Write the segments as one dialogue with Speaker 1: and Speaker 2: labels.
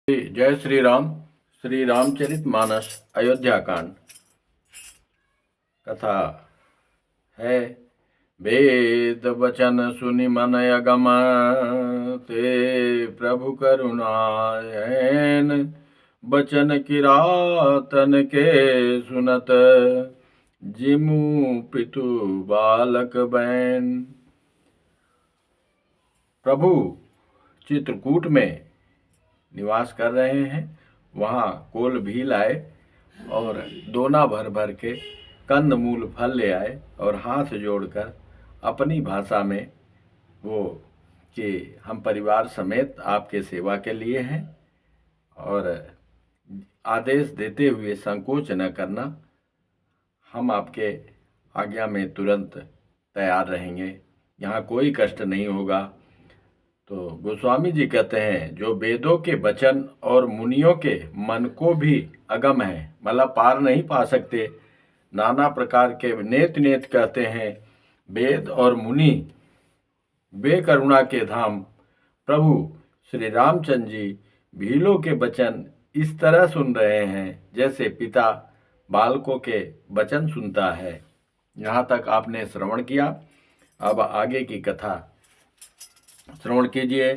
Speaker 1: जय श्री राम। श्री रामचरित मानस अयोध्या कांड कथा है। वेद वचन सुनि मन अगम ते प्रभु करुणायन बचन किरातन के सुनत जिमु पितु बालक बैन। प्रभु चित्रकूट में निवास कर रहे हैं। वहाँ कोल भी लाए और दोना भर भर के कंद मूल फल ले आए और हाथ जोड़कर अपनी भाषा में वो कि हम परिवार समेत आपके सेवा के लिए हैं और आदेश देते हुए संकोच न करना, हम आपके आज्ञा में तुरंत तैयार रहेंगे, यहाँ कोई कष्ट नहीं होगा। तो गोस्वामी जी कहते हैं जो वेदों के वचन और मुनियों के मन को भी अगम है, मतलब पार नहीं पा सकते, नाना प्रकार के नेत नेत कहते हैं वेद और मुनि वे करुणा के धाम प्रभु श्री रामचंद्र जी भीलों के वचन इस तरह सुन रहे हैं जैसे पिता बालकों के वचन सुनता है। यहाँ तक आपने श्रवण किया। अब आगे की कथा श्रवण कीजिए।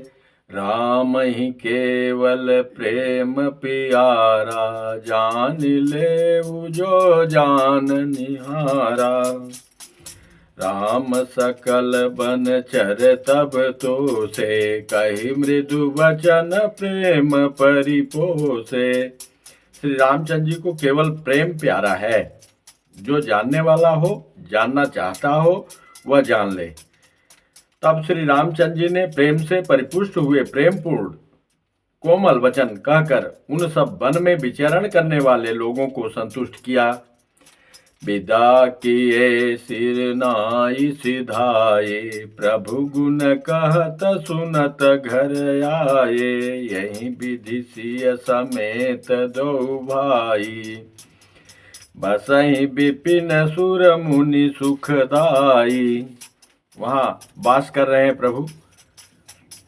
Speaker 1: राम ही केवल प्रेम प्यारा, जान ले जो जान निहारा। राम सकल बन चर तब तो से, कही मृदु वचन प्रेम परिपोसे। श्री रामचंद्र जी को केवल प्रेम प्यारा है। जो जानने वाला हो, जानना चाहता हो, वह जान ले। तब श्री रामचंद्र जी ने प्रेम से परिपुष्ट हुए प्रेमपूर्ण कोमल वचन कहकर उन सब वन में विचरण करने वाले लोगों को संतुष्ट किया। विदा किए सिर नाई सिधाए, प्रभु गुण कहत सुनत घर आए। यही विधि सिय समेत दो भाई, बसहि विपिन सुर मुनि सुखदाई। वहाँ वास कर रहे हैं प्रभु,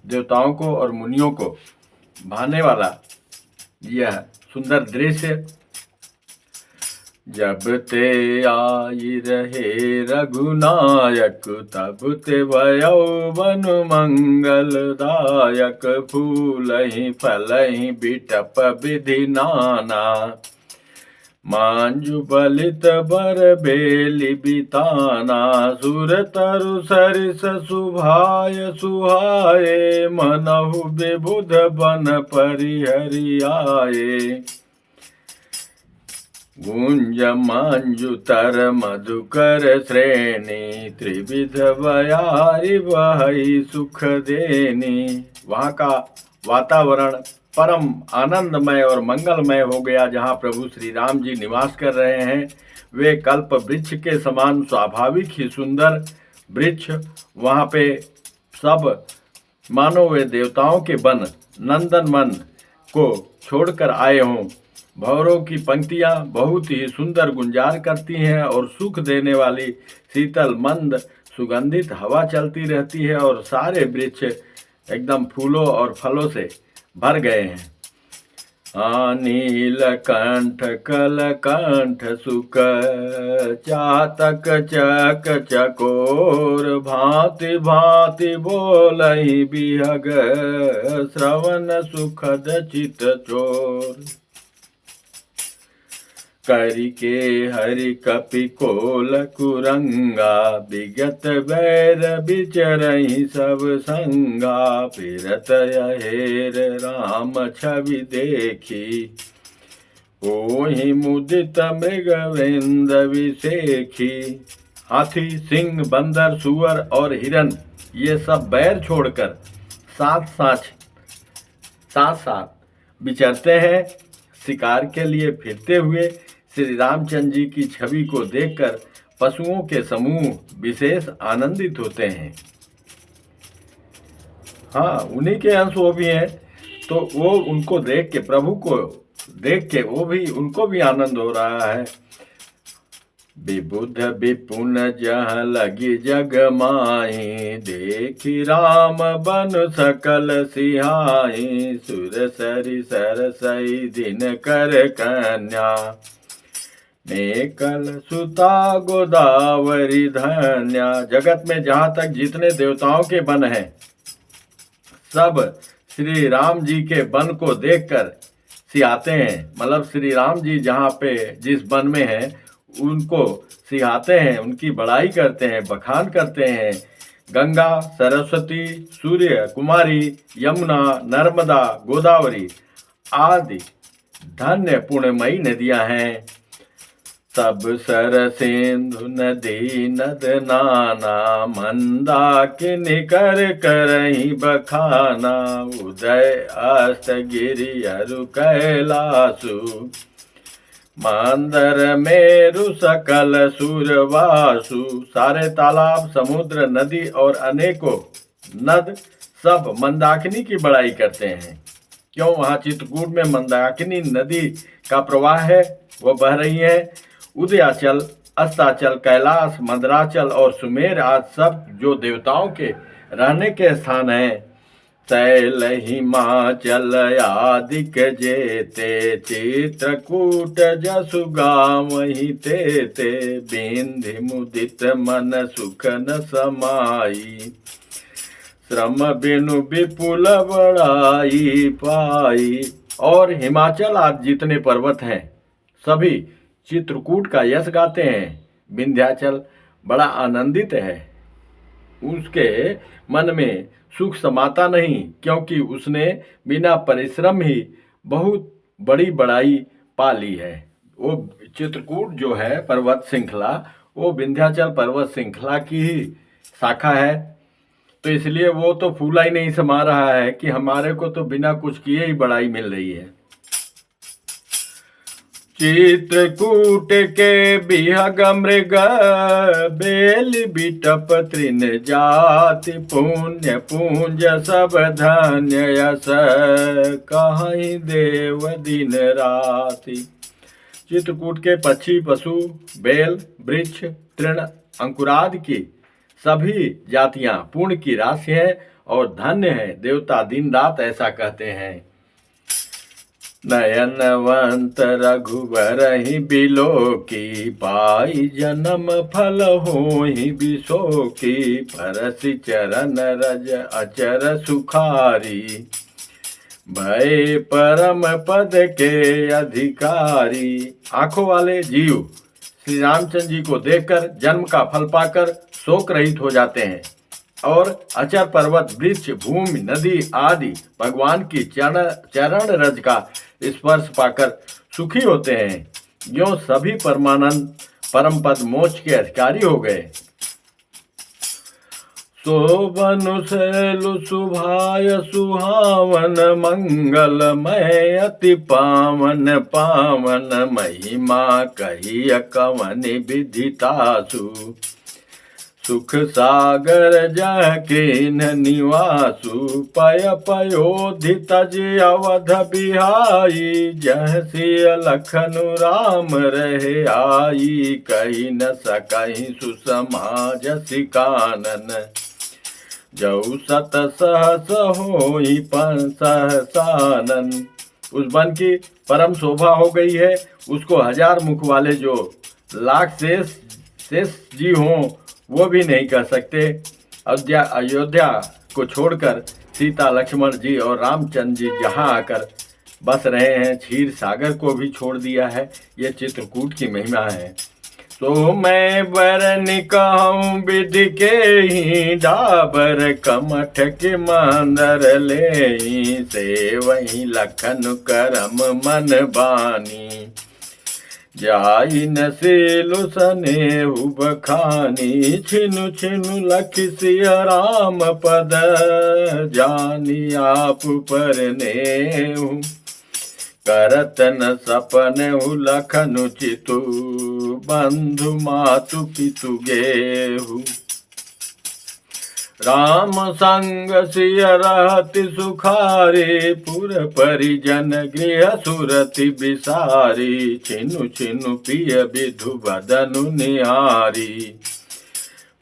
Speaker 1: देवताओं को और मुनियों को भाने वाला यह सुंदर दृश्य। जब ते आई रहे रघुनायक, तब ते भयो वन मंगलदायक। फूलहि फलहि बिटप विधि नाना, मांजु बलित बर बेली बिताना। सुर तरु सरिस सुभाय सुहाए, मनहु विबुध बन परिहरियाए। गुंज मांजु तर मधुकर श्रेणी, त्रिविध बयारी वही सुख देनी। वहाँ का वातावरण परम आनंदमय और मंगलमय हो गया। जहाँ प्रभु श्री राम जी निवास कर रहे हैं वे कल्प वृक्ष के समान स्वाभाविक ही सुंदर वृक्ष, वहाँ पे सब मानो वे देवताओं के वन नंदन वन को छोड़कर आए हों। भौरों की पंक्तियाँ बहुत ही सुंदर गुंजार करती हैं और सुख देने वाली शीतल मंद सुगंधित हवा चलती रहती है और सारे वृक्ष एकदम फूलों और फलों से भर गए हैं। नील कंठ कल कंठ सुख, चातक चक चकोर। भांति भांति बोलहि बिहग, श्रवण सुखद चित चोर। करि के हरि कपि कोल कुरंगा, विगत बैर बिचरहि सब संगा। फिरत अहेर राम छवि देखी, ओहि मुदित मृगविंद विसेखी। हाथी सिंह बंदर सुअर और हिरन ये सब बैर छोड़कर साथ साथ विचरते हैं। शिकार के लिए फिरते हुए श्री रामचंद्र जी की छवि को देखकर पशुओं के समूह विशेष आनंदित होते हैं। हाँ, उन्हीं के अंश वो भी हैं, तो वो उनको देख के, प्रभु को देख के वो भी, उनको भी आनंद हो रहा है। विबुध विपुन जहाँ लगी जग माही, देखी राम बन सकल सिहाई, सुर सरि सरसई दिन कर कन्या, नेकल सुता गोदावरी धन्या। जगत में जहाँ तक जितने देवताओं के वन हैं, सब श्री राम जी के वन को देखकर सिहाते हैं। मतलब श्री राम जी जहाँ पे जिस वन में हैं उनको सिहाते हैं, उनकी बड़ाई करते हैं, बखान करते हैं। गंगा, सरस्वती, सूर्य कुमारी, यमुना, नर्मदा, गोदावरी आदि धन्य पुण्यमयी नदियां हैं। सब सर सिंधु नदी नद नाना, मंदाकिनी कर करही बखाना, उदय अस्त गिरि अरु कैलासु, मांदर मेरु सकल सुरवासु। सारे तालाब, समुद्र, नदी और अनेकों नद सब मंदाकिनी की बड़ाई करते हैं। क्यों? वहाँ चित्रकूट में मंदाकिनी नदी का प्रवाह है, वो बह रही है। उदयाचल, अस्ताचल, कैलाश, मंदराचल और सुमेर आदि सब जो देवताओं के रहने के स्थान हैं। शैल हिमाचल आदिक जेते, चित्रकूट जसु गावहि तेते, बिंधि मुदित मन सुख न समाई, श्रम बिनु विपुल बड़ाई पाई। और हिमाचल आदि जितने पर्वत हैं सभी चित्रकूट का यश गाते हैं। विंध्याचल बड़ा आनंदित है, उसके मन में सुख समाता नहीं, क्योंकि उसने बिना परिश्रम ही बहुत बड़ी बड़ाई पा ली है। वो चित्रकूट जो है पर्वत श्रृंखला, वो विंध्याचल पर्वत श्रृंखला की ही शाखा है। तो इसलिए वो तो फूला ही नहीं समा रहा है कि हमारे को तो बिना कुछ किए ही बड़ाई मिल रही है। चित्रकूट के बिहग मृग, बेल बिटप तृण जाति, पुण्य पूंज सब धन्य यश, कहीं देव दिन राति। चित्रकूट के पक्षी, पशु, बेल, वृक्ष, तृण, अंकुरादि की सभी जातियां पुण्य की राशि है और धन्य है। देवता दिन रात ऐसा कहते हैं। नयनवंत रघुवर ही बिलोकी, पाई जन्म फल होहि बिसोकी, परसि चरण रज अचर सुखारी, भय परम पद के अधिकारी। आंखों वाले जीव श्री रामचंद्र जी को देखकर जन्म का फल पाकर शोक रहित हो जाते हैं और अचर पर्वत, वृक्ष, भूमि, नदी आदि भगवान की चरण रज का स्पर्श पाकर सुखी होते हैं। यो सभी परमानंद परम पद मोक्ष के अधिकारी हो गए। शोभनु शैलु सुभाय सुहावन, मंगलमय अति पावन पावन, महिमा कहिय कवनि विदितासु, सुख सागर जाके न निवासु, पय पयोधि तज अवध बिहाई, जह सिय लखनु राम रहे आई, कही न सकहि सुसमा जसि कानन, जौ सत सहस होई सहसानन। उस वन की परम शोभा हो गई है, उसको हजार मुख वाले जो लाख शेष जी हों वो भी नहीं कह सकते। अयोध्या को छोड़कर सीता, लक्ष्मण जी और रामचंद्र जी जहाँ आकर बस रहे हैं, क्षीर सागर को भी छोड़ दिया है। ये चित्रकूट की महिमा है। तो मैं बरन कहूँ विधि के ही, डाबर कमठ के मांदर ले, से वही लखन करम मन बानी, जाई न सेलु सनेहु बखानी, छिनु छिनु लखि सिय राम पद, जानी आप परनेहु, करत न सपनेहु लखनु चितु, बंधु मातु पितु गेहु। राम संग सिय रहति सुखारी, पुर परिजन गृह सुरति बिसारी, छिनु छिनु पिय विधु बदनु निहारी,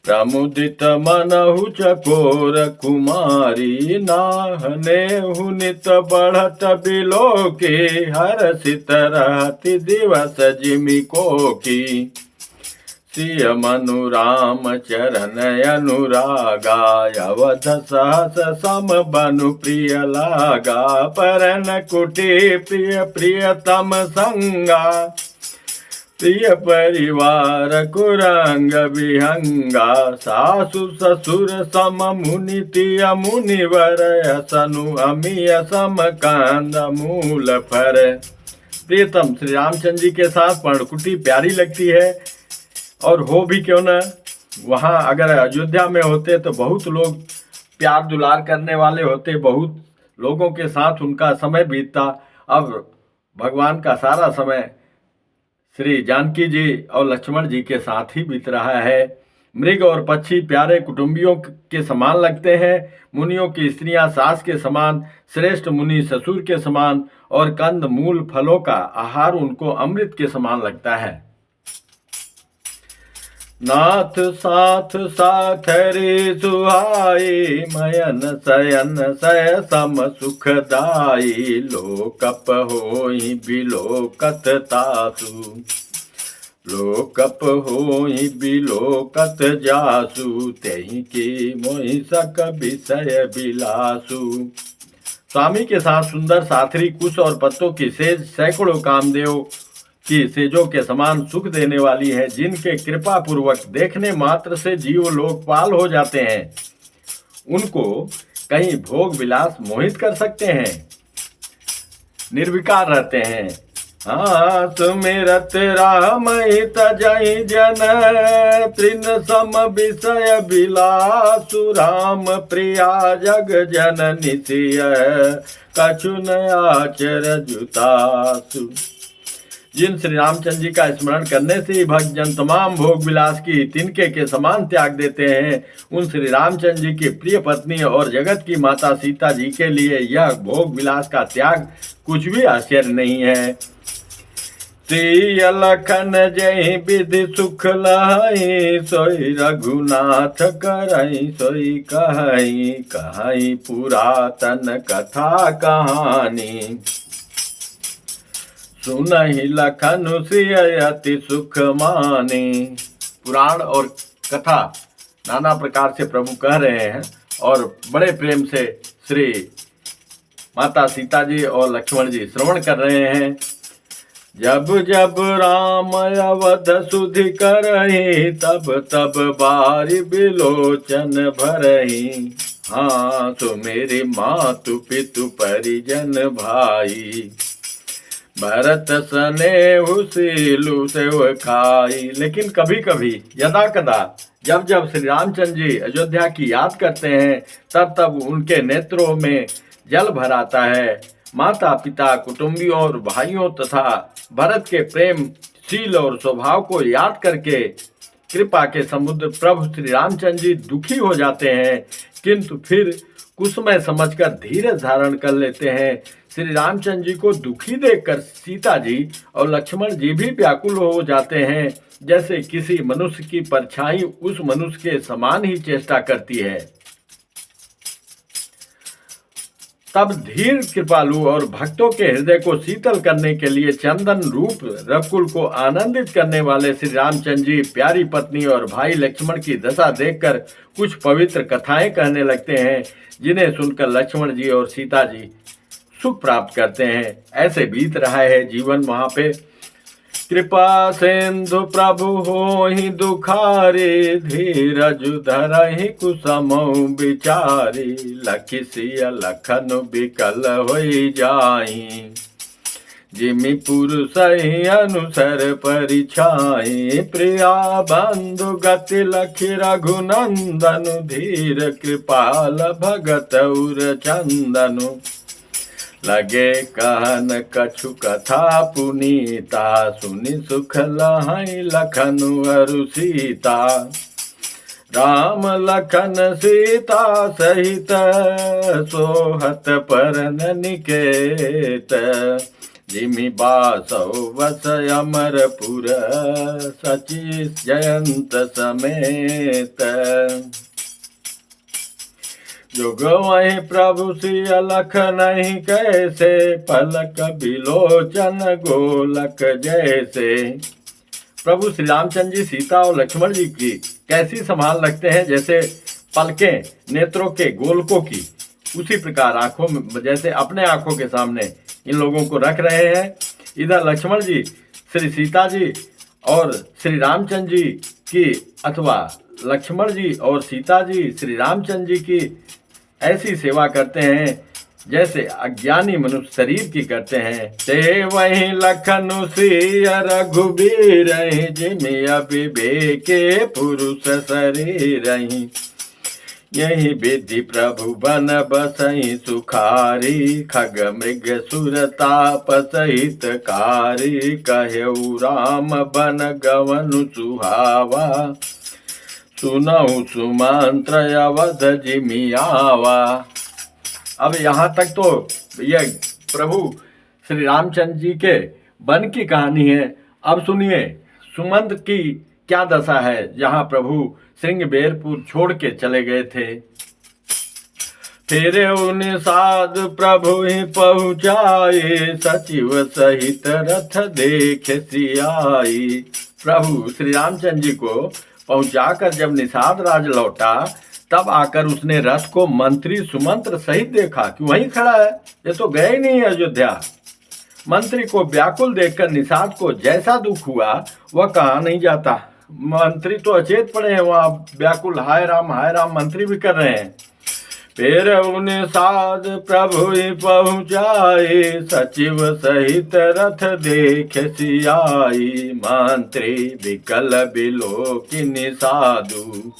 Speaker 1: प्रमुदित मनहु चकोर कुमारी, नाहने हुनित बढ़त बिलोकी, हरसित रहति दिवस जिमि कोकी, सिय मनु राम चरण अनुरागा, अवध सहस सम बनु प्रिय लागा, परन कुटी प्रिय प्रियतम संगा, प्रिय परिवार कुरंग विहंगा, सासु ससुर सम मुनि तिय मुनिवर, सनु अमिय सम कांद मूल फर। प्रियतम श्री रामचंद्र जी के साथ पर्णकुटी प्यारी लगती है, और हो भी क्यों न, वहाँ अगर अयोध्या में होते तो बहुत लोग प्यार दुलार करने वाले होते, बहुत लोगों के साथ उनका समय बीतता। अब भगवान का सारा समय श्री जानकी जी और लक्ष्मण जी के साथ ही बीत रहा है। मृग और पक्षी प्यारे कुटुंबियों के समान लगते हैं, मुनियों की स्त्रियां सास के समान, श्रेष्ठ मुनि ससुर के समान, और कंद मूल फलों का आहार उनको अमृत के समान लगता है। नाथ साथ साथरी सुहाई, मयन शयन सय सम सुखदाई, लोकप होई बिलोकत तासु, लोकप होई बिलोकत जासु, तेहि की मोहि सक विषय बिलासु। स्वामी के साथ सुंदर साथरी कुश और पत्तों की सेज सैकड़ों कामदेव की सेजों के समान सुख देने वाली है, जिनके कृपा पूर्वक देखने मात्र से जीव लोकपाल हो जाते हैं। उनको कहीं भोग विलास मोहित कर सकते हैं, निर्विकार रहते हैं। हाँ सुमिरत राम हित जहि जन, तृण सम विषय बिलासु, राम प्रिया जग जननि सिय, कछु न आचर जुतासु। जिन श्री रामचंद्र जी का स्मरण करने से ही भक्तजन तमाम भोग विलास की तिनके के समान त्याग देते हैं, उन श्री रामचंद्र जी की प्रिय पत्नी और जगत की माता सीता जी के लिए यह भोग विलास का त्याग कुछ भी आश्चर्य नहीं है। सिय लखन जहि विधि सुख लहई, सोई रघुनाथ करई सोई कहई, कहई पुरातन कथा कहानी, सुनहि लखन सिय अति सुख माने। पुराण और कथा नाना प्रकार से प्रभु कह रहे हैं और बड़े प्रेम से श्री माता सीता जी और लक्ष्मण जी श्रवण कर रहे हैं। जब जब राम अवध सुधि करही, तब तब बारी बिलोचन भरही, हाँ तो मेरे मातु पितु परिजन भाई, भरत स्नेहु सीलु सेव खाई। लेकिन कभी कभी यदा कदा जब जब श्री रामचंद्र जी अयोध्या की याद करते हैं, तब तब उनके नेत्रों में जल भर आता है। माता पिता कुटुंबियों और भाइयों तथा भरत के प्रेम शील और स्वभाव को याद करके कृपा के समुद्र प्रभु श्री रामचंद्र जी दुखी हो जाते हैं, किंतु फिर कुसमय समझकर धीरज धारण कर लेते हैं। श्री रामचंद्र जी को दुखी देखकर सीता जी और लक्ष्मण जी भी व्याकुल हो जाते हैं, जैसे किसी मनुष्य की परछाई उस मनुष्य के समान ही चेष्टा करती है। तब धीर कृपालु और भक्तों के हृदय को शीतल करने के लिए चंदन रूप रघुकुल को आनंदित करने वाले श्री रामचंद्र जी प्यारी पत्नी और भाई लक्ष्मण की दशा देखकर कुछ पवित्र कथाएं कहने लगते हैं, जिन्हें सुनकर लक्ष्मण जी और सीता जी सुख प्राप्त करते हैं। ऐसे बीत रहा है जीवन वहां पे। कृपा सिंधु प्रभु होहि दुखारी, धीरज धरहि कुसमौ बिचारी, लखि सिय लखन बिकल होई जाई, जिमि पुरुषहि अनुसर परिछाई, प्रिया बंधु गति लखि रघुनंदनु, धीर कृपाल भगत उर चंदनु, लगे कहन कछु कथा पुनीता, सुनि सुख लहई लखनु अरु सीता, राम लखन सीता सहित सोहत परन निकेत। जिमि बासौ वस अमरपुर सचि जयंत समेत। जुग वही प्रभु सिय लख नहीं कैसे, पलक बिलोचन गोलक जैसे। प्रभु श्री रामचंद्र जी सीता और लक्ष्मण जी की कैसी संभाल रखते हैं, जैसे पलकें नेत्रों के गोलकों की, उसी प्रकार आंखों में जैसे अपने आंखों के सामने इन लोगों को रख रहे हैं। इधर लक्ष्मण जी श्री सीता जी और श्री रामचंद्र जी की, अथवा लक्ष्मण जी और सीता जी श्री रामचंद्र जी की ऐसी सेवा करते हैं जैसे अज्ञानी मनुष्य शरीर की करते हैं। ते वही लखन सिय रघुबीर, जिमि अविवेके पुरुष शरीर। यही विधि प्रभु बन बसई सुखारी, खग मृग सुर ताप सहित कारी। कहेउ राम बन गवनु सुहावा, सुनऊ सुमंत्र अवध जिमि आवा। अब यहाँ तक तो यह प्रभु श्री रामचंद्र जी के वन की कहानी है। अब सुनिए सुमंत्र की क्या दशा है, जहाँ प्रभु श्रृंगबेरपुर छोड़ के चले गए थे। फिर निषाद प्रभु ही पहुँचाए, सचिव सहित रथ देखे सियाई। प्रभु श्री रामचंद्र जी को पहुंचाकर जब निषाद राज लौटा, तब आकर उसने रथ को मंत्री सुमंत्र सहित देखा कि वहीं खड़ा है, ये तो गए ही नहीं अयोध्या। मंत्री को व्याकुल देखकर निषाद को जैसा दुख हुआ वह कहा नहीं जाता। मंत्री तो अचेत पड़े हैं वहां, व्याकुल हाय राम मंत्री भी कर रहे हैं। फिर निषाद प्रभु ही पहुँचाए, सचिव सहित रथ देख सियाई। मंत्री विकल बिलोकिनी साधु,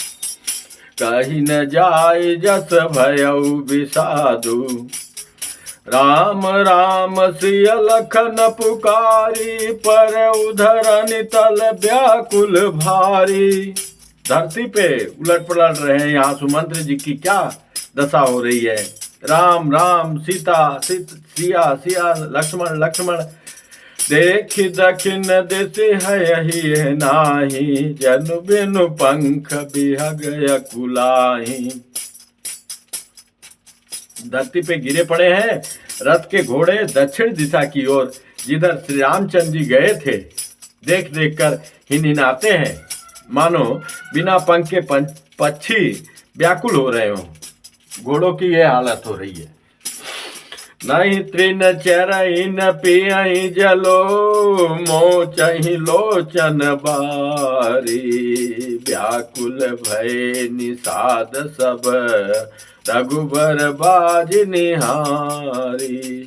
Speaker 1: कहीं न जाय जस भयउ विषादु। राम राम सिय लखन पुकारी, पर उधर नितल व्याकुल भारी। धरती पे उलट पलट रहे हैं, यहाँ सुमंत्र जी की क्या दशा हो रही है। राम राम सीता सिया सिया लक्ष्मण लक्ष्मण। देखि दक्षिण दिश है नाही, जनु बिनु पंख बिहग अकुलाही। धरती पे गिरे पड़े हैं रथ के घोड़े दक्षिण दिशा की ओर, जिधर श्री रामचंद्र जी गए थे। देख देख कर हिनहिनाते हैं, मानो बिना पंख के पक्षी व्याकुल हो रहे हों। घोड़ों की यह हालत हो रही है। नहीं तृण चरई न पियई जलो, मोचहि लोचन बारी। व्याकुल भय निषाद सब, रघुबर बाज निहारी।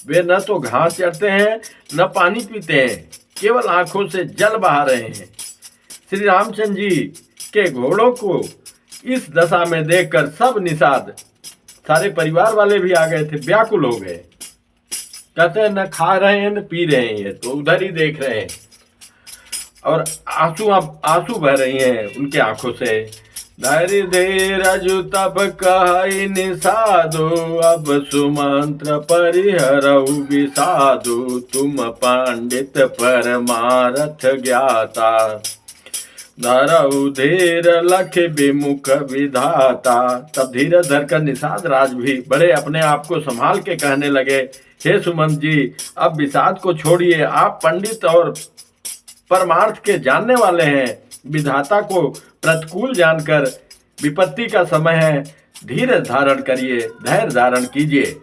Speaker 1: वे न तो घास चरते हैं न पानी पीते हैं, केवल आंखों से जल बहा रहे हैं। श्री रामचंद्र जी के घोड़ों को इस दशा में देखकर सब निषाद, सारे परिवार वाले भी आ गए थे, व्याकुल हो गए। कहते हैं न खा रहे हैं न पी रहे हैं, ये तो उधर ही देख रहे हैं। और आंसू बह रही हैं उनके आंखों से। धैर्य धीरज तब कहि निषादु, अब सुमंत्र परिहरऊ विषादु। तुम पंडित परमारथ ज्ञाता, धरऊ धीर लख विमुख विधाता। तब धीरज धरकर निषाद राज भी बड़े अपने आप को संभाल के कहने लगे, हे सुमंत जी, अब विषाद को छोड़िए। आप पंडित और परमार्थ के जानने वाले हैं। विधाता को प्रतिकूल जानकर विपत्ति का समय है, धीरज धारण करिए, धैर्य धारण कीजिए।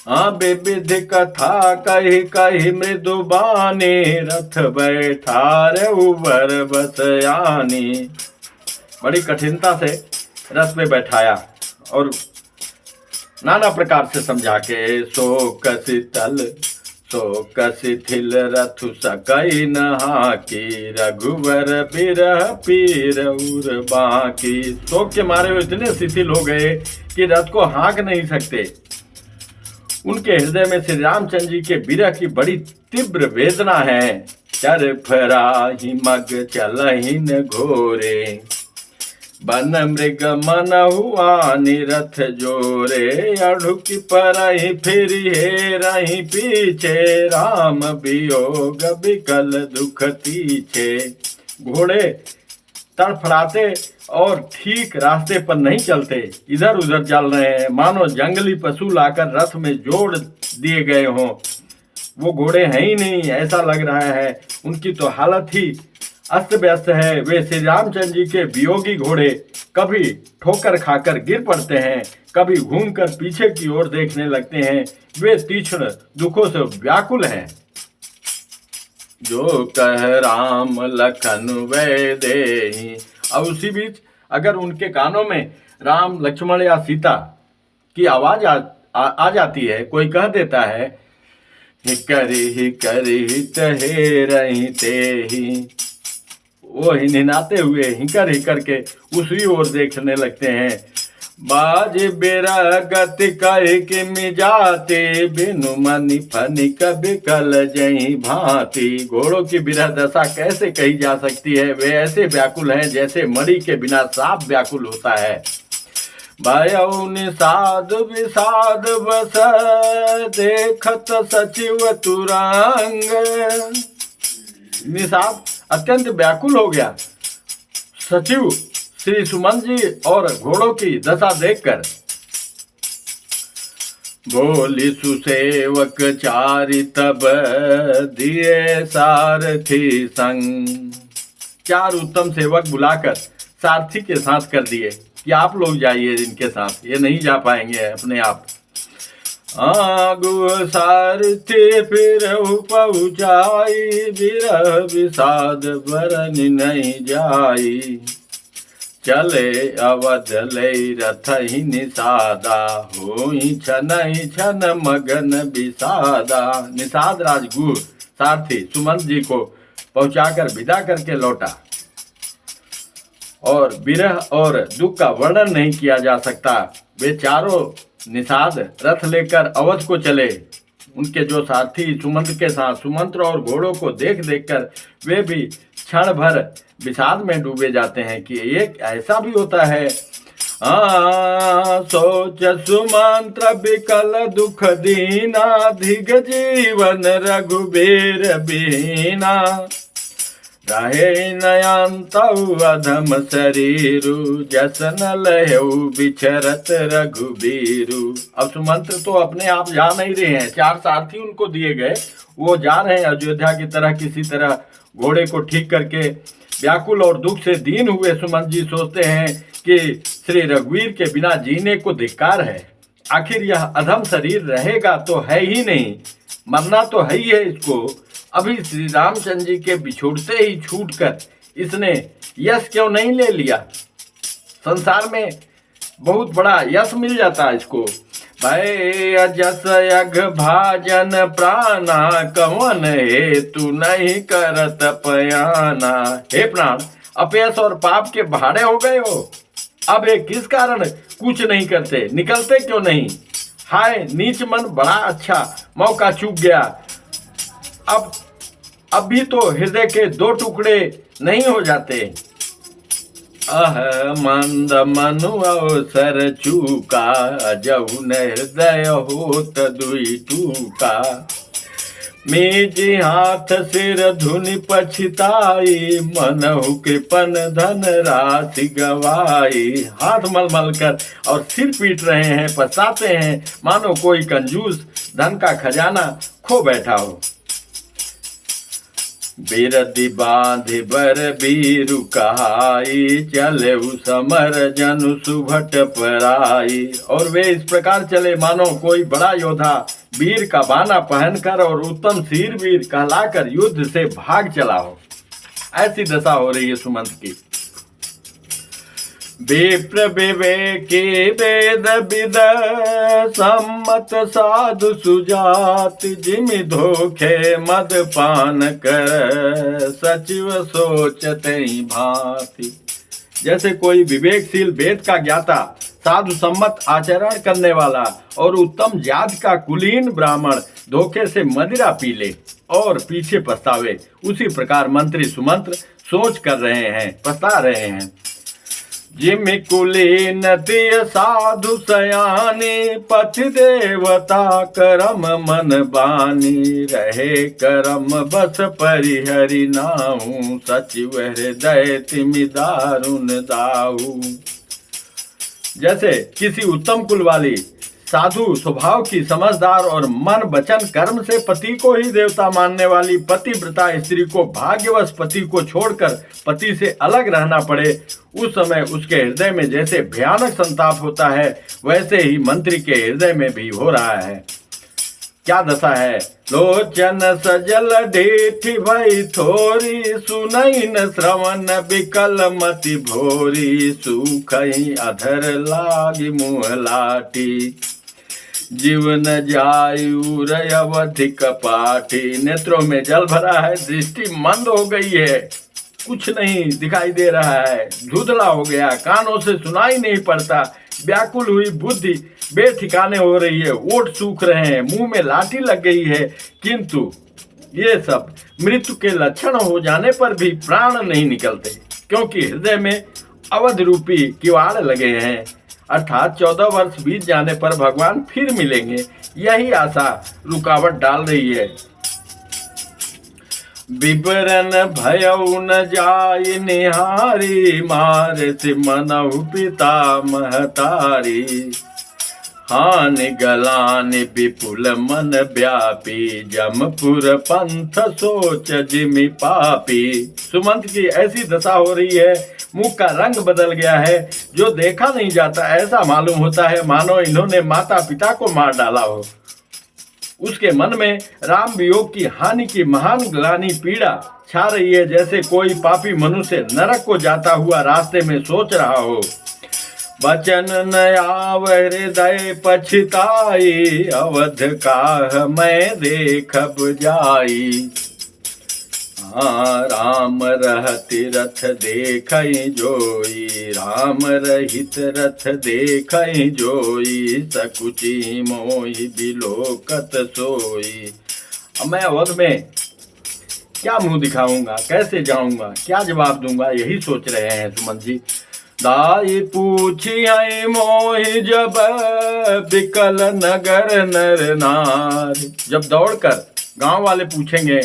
Speaker 1: हाँ विविध कथा कही कही मृदुबानी, रथ बैठार उबर बसयानी। बड़ी कठिनता से रथ में बैठाया और नाना प्रकार से समझा के। शोक शीतल शोक शिथिल रथु सकई नहा की, रघुवर बिरह पीर उर बाकी। शोक के मारे वो इतने शिथिल हो गए कि रथ को हाँक नहीं सकते। उनके हृदय में श्री रामचंद्र जी के विरह की बड़ी तीव्र वेदना है। चर फराही मग चलहिन घोरे, बन मृग मन हुआ निरथ जोरे, अढ़ुकी परहि फिर हे रही पीछे, राम वियोग विकल दुख तीछे। घोड़े तड़फड़ाते और ठीक रास्ते पर नहीं चलते, इधर उधर चल रहे हैं, मानो जंगली पशु लाकर रथ में जोड़ दिए गए हों। वो घोड़े हैं ही नहीं, ऐसा लग रहा है। उनकी तो हालत ही अस्त व्यस्त है। वे श्री रामचंद्र जी के वियोगी घोड़े कभी ठोकर खाकर गिर पड़ते हैं, कभी घूमकर पीछे की ओर देखने लगते हैं। वे तीक्ष्ण दुखों से व्याकुल हैं। जो कह राम लखन वै देहि। अब उसी बीच अगर उनके कानों में राम लक्ष्मण या सीता की आवाज आ जाती है, कोई कह देता है हिकरि तहे रही तेहि, वो हिनहिनाते हुए हिकर हिकर के उसी ओर देखने लगते हैं। बाज बिरगत कह के मिजाते, बिनु मनि फनिक बिकल जही भांति। घोड़ों की बिरह दशा कैसे कही जा सकती है। वे ऐसे व्याकुल हैं जैसे मणि के बिना सांप व्याकुल होता है। भयउ निषाद विषाद बस, देखत सचिव तुरंग। निषाद अत्यंत व्याकुल हो गया सचिव श्री सुमंत जी और घोड़ों की दशा देखकर। बोली सुसेवक चारि तब, दिए सारथी संग। 4 उत्तम सेवक बुलाकर सारथी के साथ कर दिए कि आप लोग जाइए इनके साथ, ये नहीं जा पाएंगे अपने आप। आगु सारथी फिर पहुँचाई, बिरह विषाद बरन नहीं जाई। चले अवध ले रथ ही निषादा, होई छन मगन विषादा। निषाद राजगुरु सारथी सुमंत जी को पहुंचाकर विदा करके लौटा, और विरह और दुख का वर्णन नहीं किया जा सकता। वे चारों निषाद रथ लेकर अवध को चले। उनके जो साथी सुमंत के साथ सुमंत्र और घोड़ों को देख देखकर वे भी क्षण भर विषाद में डूबे जाते हैं कि एक ऐसा भी होता है। सोच सुमंत्र विकल दुख दीना, धिग जीवन रघुबीर बीना। रहे नयंतउ अधम शरीरु, जस न लहु बिछरत रघुबीरु। अब सुमंत्र तो अपने आप जा नहीं रहे हैं, 4 सारथी उनको दिए गए, वो जा रहे हैं अयोध्या की तरह। किसी तरह घोड़े को ठीक करके व्याकुल और दुख से दीन हुए सुमंत जी सोचते हैं कि श्री रघुवीर के बिना जीने को धिक्कार है। आखिर यह अधम शरीर रहेगा तो है ही नहीं, मरना तो है ही है इसको। अभी श्री रामचंद्र जी के बिछोड़ते ही छूटकर इसने यश क्यों नहीं ले लिया। संसार में बहुत बड़ा यश मिल जाता है इसको। भय अजस यघ भाजन प्राणा, कवन हेतु नहीं करत पयाना। हे प्राण, अपयश और पाप के भाड़े हो गए हो। अब ये किस कारण कुछ नहीं करते, निकलते क्यों नहीं। हाय नीच मन, बड़ा अच्छा मौका चूक गया। अब भी तो हृदय के 2 टुकड़े नहीं हो जाते। मंद मनु अवसर चूका, जहु न हृदय होत दुई टूका। मेजी हाथ सिर धुनि पछिताई, मनहु कृपन धन राशि गवाई। हाथ मल मल कर और सिर पीट रहे हैं, पछताते हैं, मानो कोई कंजूस धन का खजाना खो बैठा हो। बिरदि बांधि बर बीरु कहाई, चले समर जनु सुभट पराई। और वे इस प्रकार चले मानो कोई बड़ा योद्धा वीर का बाना पहनकर और उत्तम शीर वीर कहलाकर युद्ध से भाग चला हो। ऐसी दशा हो रही है सुमंत की। विप्र विवेकी वेद विद, सम्मत साधु सुजात। जिमि धोखे मद पान कर, सचिव सोचते भांति। जैसे कोई विवेकशील वेद का ज्ञाता, साधु सम्मत आचरण करने वाला और उत्तम जाति का कुलीन ब्राह्मण धोखे से मदिरा पी ले और पीछे पछतावे, उसी प्रकार मंत्री सुमंत्र सोच कर रहे हैं, पछता रहे हैं। जिम कुलीन तिय साधु सयानी, पति देवता करम मन बानी, रहे करम बस परिहरि नाहु, सचिव हृदय तिमि दारुण दाहु। जैसे किसी उत्तम कुल वाली साधु स्वभाव की समझदार और मन वचन कर्म से पति को ही देवता मानने वाली पतिव्रता स्त्री को भाग्यवश पति को छोड़कर पति से अलग रहना पड़े, उस समय उसके हृदय में जैसे भयानक संताप होता है, वैसे ही मंत्री के हृदय में भी हो रहा है। क्या दशा है? लोचन सजल ढेठी भई थोरी, सुनई न श्रवण विकल मति भोरी, सुखई अधर लागी मुँह लाटी, जीवन जायु अवधि कपाटी। नेत्रों में जल भरा है, दृष्टि मंद हो गई है, कुछ नहीं दिखाई दे रहा है, धुंधला हो गया, कानों से सुनाई नहीं पड़ता, व्याकुल हुई बुद्धि बेठिकाने हो रही है, ओठ सूख रहे हैं, मुंह में लाठी लग गई है, किंतु ये सब मृत्यु के लक्षण हो जाने पर भी प्राण नहीं निकलते, क्योंकि हृदय में अवध रूपी किवाड़ लगे हैं। अर्थात 14 वर्ष बीत जाने पर भगवान फिर मिलेंगे, यही आशा रुकावट डाल रही है। विवरण भयउ न जाय निहारी, मारे मनहु पिता महतारी, हानि गलानि विपुल मन व्यापी, जमपुर पंथ सोच जिमि पापी। सुमंत की ऐसी दशा हो रही है, मुख का रंग बदल गया है, जो देखा नहीं जाता, ऐसा मालूम होता है मानो इन्होंने माता पिता को मार डाला हो। उसके मन में राम वियोग की हानि की महान ग्लानि पीड़ा छा रही है, जैसे कोई पापी मनुष्य नरक को जाता हुआ रास्ते में सोच रहा हो। बचन न आव हृदय पछताई, अवध काह मैं देखब जाई, हाँ राम रहति रथ देखई जोई, राम रहित रथ देखई जोई, सकुची मोहि बिलोकत सोई। अब मैं अवध में क्या मुंह दिखाऊंगा, कैसे जाऊंगा, क्या जवाब दूंगा, यही सोच रहे हैं सुमन जी। दाई पूछी है मोहि जब बिकल नगर नर नार। जब दौड़कर गांव वाले पूछेंगे,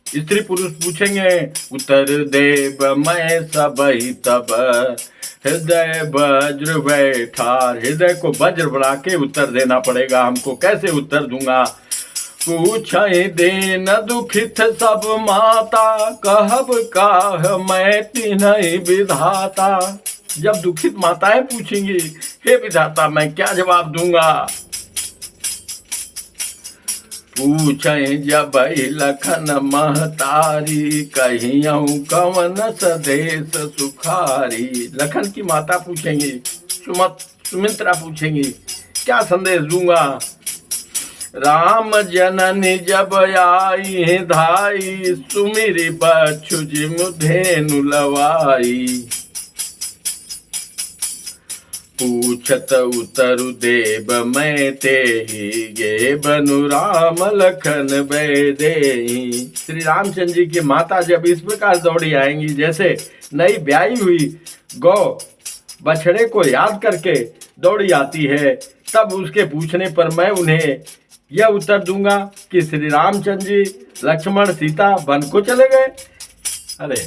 Speaker 1: स्त्री पुरुष पूछेंगे, उत्तर देव मैं सबही तब, हृदय वज्र बैठार। हृदय को वज्र बढ़ा के उत्तर देना पड़ेगा हमको, कैसे उत्तर दूंगा। पूछई देन दुखित सब माता, कहब काह मैं तिन्हई विधाता। जब दुखित माताएं पूछेंगी, हे विधाता मैं क्या जवाब दूंगा। पूछई जब लखन महतारी, कहियऊ कवन सदेश सुखारी। लखन की माता पूछेंगी, सुमित्रा पूछेंगी, क्या संदेश दूंगा। राम जननी जब आई धाई, सुमिरी बच्छु जिमु धेनु लवाई। पूछत उतरु देव मैं तेहि, गे बनु राम लखन बैदेहि। श्री रामचंद्र जी की माता जब इस प्रकार दौड़ी आएंगी, जैसे नई ब्याई हुई गौ बछड़े को याद करके दौड़ी आती है, तब उसके पूछने पर मैं उन्हें यह उत्तर दूंगा कि श्री रामचंद्र जी लक्ष्मण सीता वन को चले गए। अरे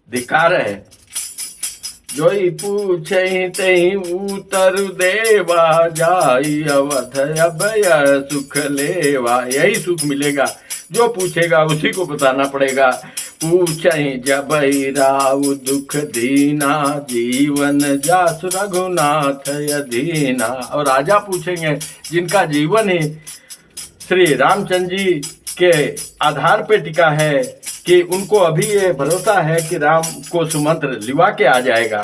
Speaker 1: धिक्कार है। जोई पूछे तही उत्तर देवा, जाई अवध अभय सुख लेवा। यही सुख मिलेगा, जो पूछेगा उसी को बताना पड़ेगा। पूछई जब राउ दुख दीना, जीवन जासु रघुनाथ अधीना। और राजा पूछेंगे जिनका जीवन ही श्री रामचंद्र जी के आधार पे टिका है, कि उनको अभी ये भरोसा है कि राम को सुमंत्र लिवा के आ जाएगा।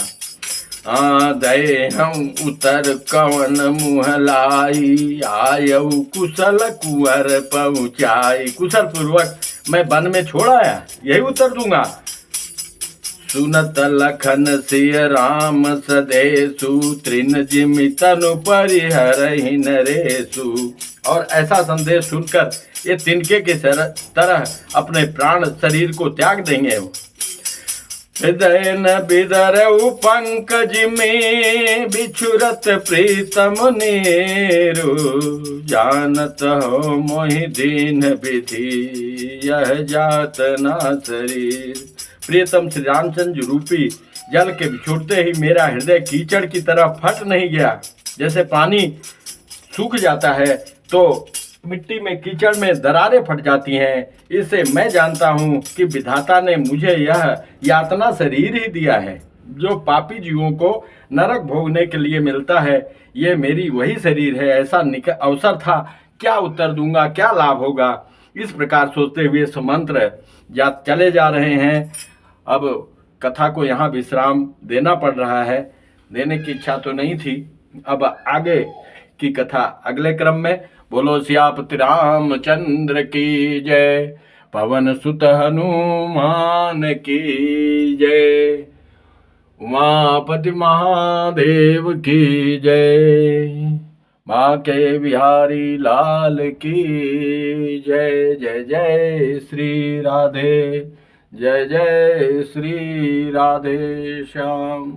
Speaker 1: दे हम उतर कवन मुँह लाई, आयऊ कुशल कुंवर पहुँचाई। कुशल पूर्वक मैं वन में छोड़ आया, यही उत्तर दूंगा। सुनत लखन सिय राम सदेसु, तृण जिमि तनु परिहरहि नरेसु। और ऐसा संदेश सुनकर ये तिनके की तरह अपने प्राण शरीर को त्याग देंगे। हृदय न बिदरऊ पंकज में, बिछुरत प्रीतम नेरु। जानत हो मोहि दीन विधि, यह जात ना शरीर। प्रियतम श्री रामचंद्र रूपी जल के बिछुड़ते ही मेरा हृदय कीचड़ की तरह फट नहीं गया। जैसे पानी सूख जाता है तो मिट्टी में कीचड़ में दरारें फट जाती हैं, इससे मैं जानता हूँ कि विधाता ने मुझे यह यातना शरीर ही दिया है जो पापी जीवों को नरक भोगने के लिए मिलता है। ये मेरी वही शरीर है। ऐसा अवसर था, क्या उत्तर दूंगा, क्या लाभ होगा। इस प्रकार सोचते हुए सुमंत्र चले जा रहे हैं। अब कथा को यहाँ विश्राम देना पड़ रहा है। देने की इच्छा तो नहीं थी। अब आगे की कथा अगले क्रम में। बोलो सियापति रामचंद्र की जय, पवन सुत हनुमान की जय, उमापति महादेव की जय, बांके बिहारी लाल की जय। जय जय श्री राधे, जय जय श्री राधे श्याम।